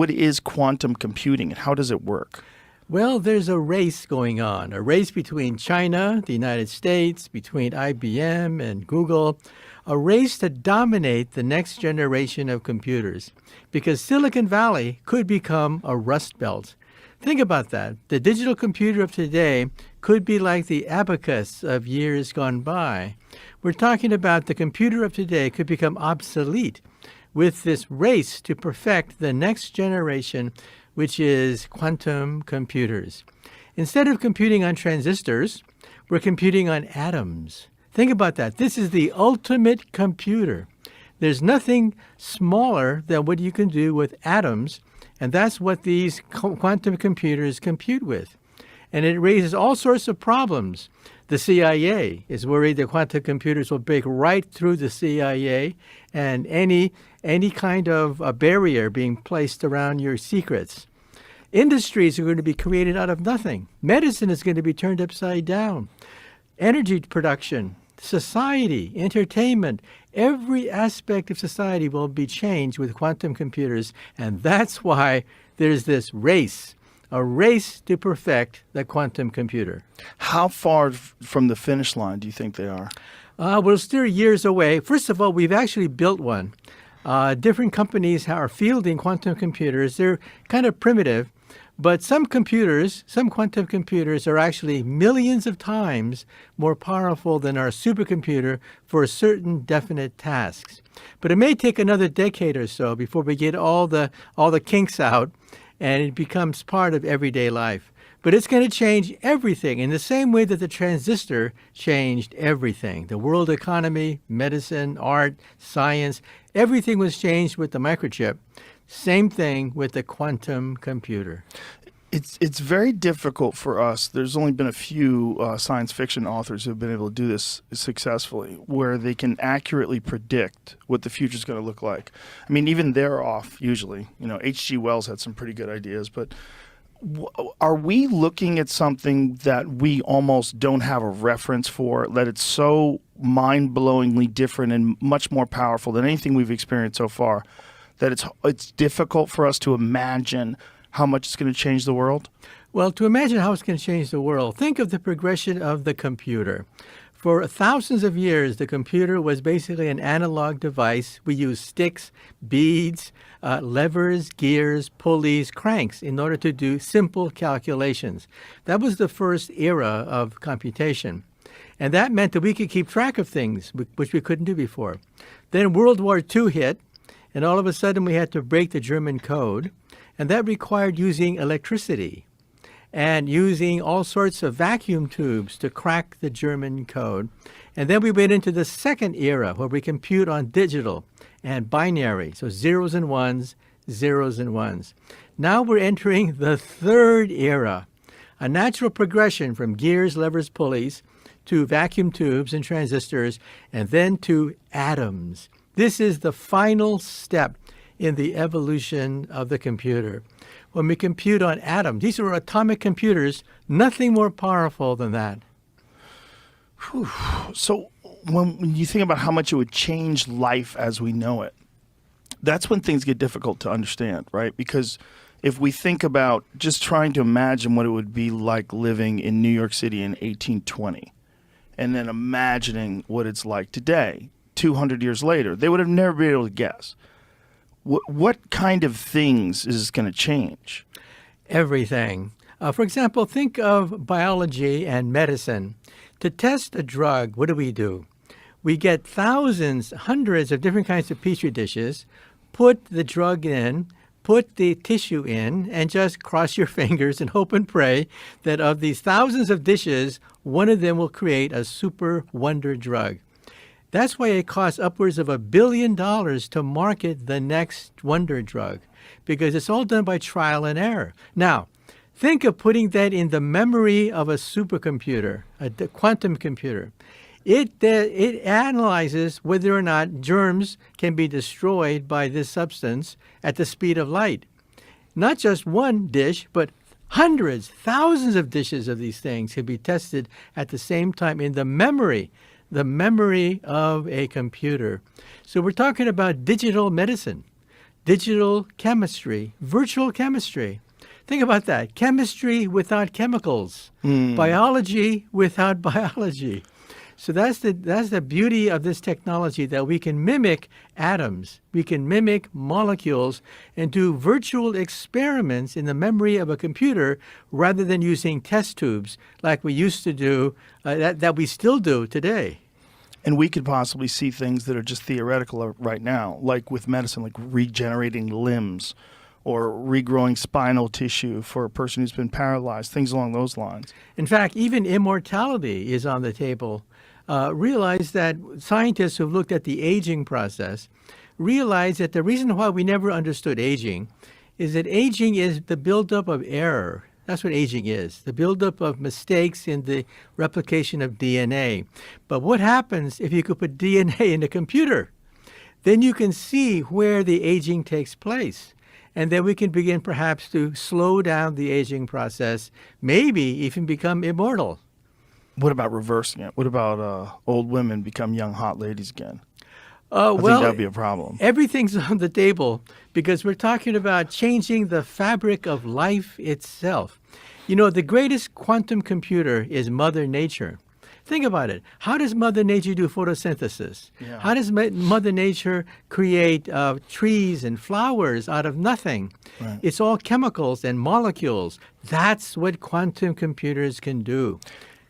what is quantum computing and how does it work? Well, there's a race going on, a race between China, the United States, between IBM and Google, a race to dominate the next generation of computers, because Silicon Valley could become a rust belt. Think about that. The digital computer of today could be like the abacus of years gone by. We're talking about the computer of today could become obsolete with this race to perfect the next generation, which is quantum computers. Instead of computing on transistors, we're computing on atoms. Think about that. This is the ultimate computer. There's nothing smaller than what you can do with atoms, and that's what these quantum computers compute with. And it raises all sorts of problems. The CIA is worried that quantum computers will break right through the CIA and any kind of a barrier being placed around your secrets. Industries are going to be created out of nothing. Medicine is going to be turned upside down. Energy production, society, entertainment, every aspect of society will be changed with quantum computers. And that's why there's this race, a race to perfect the quantum computer. How far from the finish line do you think they are? We're still years away. First of all, we've actually built one. Different companies are fielding quantum computers. They're kind of primitive, but some quantum computers are actually millions of times more powerful than our supercomputer for certain definite tasks. But it may take another decade or so before we get all the kinks out and it becomes part of everyday life. But it's going to change everything in the same way that the transistor changed everything. The world economy, medicine, art, science, everything was changed with the microchip. Same thing with the quantum computer. It's very difficult for us. There's only been a few science fiction authors who have been able to do this successfully, where they can accurately predict what the future is going to look like. I mean, even they're off usually. You know, H.G. Wells had some pretty good ideas, but are we looking at something that we almost don't have a reference for, that it's so mind-blowingly different and much more powerful than anything we've experienced so far, that it's difficult for us to imagine how much it's going to change the world? Well, to imagine how it's going to change the world, think of the progression of the computer. For thousands of years, the computer was basically an analog device. We used sticks, beads, levers, gears, pulleys, cranks in order to do simple calculations. That was the first era of computation. And that meant that we could keep track of things, which we couldn't do before. Then World War II hit, and all of a sudden we had to break the German code. And that required using electricity and using all sorts of vacuum tubes to crack the German code. And then we went into the second era where we compute on digital and binary, so zeros and ones, zeros and ones. Now we're entering the third era, a natural progression from gears, levers, pulleys to vacuum tubes and transistors, and then to atoms. This is the final step in the evolution of the computer. When we compute on atoms, these are atomic computers, nothing more powerful than that. Whew. So when you think about how much it would change life as we know it, that's when things get difficult to understand, right? Because if we think about just trying to imagine what it would be like living in New York City in 1820, and then imagining what it's like today, 200 years later, they would have never been able to guess. What kind of things is this going to change? Everything. For example, think of biology and medicine. To test a drug, what do? We get thousands, hundreds of different kinds of petri dishes, put the drug in, put the tissue in, and just cross your fingers and hope and pray that of these thousands of dishes, one of them will create a super wonder drug. That's why it costs upwards of $1 billion to market the next wonder drug, because it's all done by trial and error. Now, think of putting that in the memory of a supercomputer, a quantum computer. It analyzes whether or not germs can be destroyed by this substance at the speed of light. Not just one dish, but hundreds, thousands of dishes of these things can be tested at the same time in the memory of a computer. So we're talking about digital medicine. digital chemistry, virtual chemistry. Think about that. Chemistry without chemicals, biology without biology. So that's the beauty of this technology, that we can mimic atoms, we can mimic molecules, and do virtual experiments in the memory of a computer rather than using test tubes like we used to do, that we still do today. And we could possibly see things that are just theoretical right now, like with medicine, like regenerating limbs or regrowing spinal tissue for a person who's been paralyzed, things along those lines. In fact, even immortality is on the table. Realize that scientists who've looked at the aging process realize that the reason why we never understood aging is that aging is the buildup of error. That's what aging is, the buildup of mistakes in the replication of DNA. But what happens if you could put DNA in a computer? Then you can see where the aging takes place. And then we can begin perhaps to slow down the aging process, maybe even become immortal. What about reversing it? What about old women become young hot ladies again? I think Well, that'd be a problem. everything's on the table because we're talking about changing the fabric of life itself. You know, the greatest quantum computer is Mother Nature. Think about it. How does Mother Nature do photosynthesis? Yeah. How does Mother Nature create trees and flowers out of nothing? Right. It's all chemicals and molecules. That's what quantum computers can do.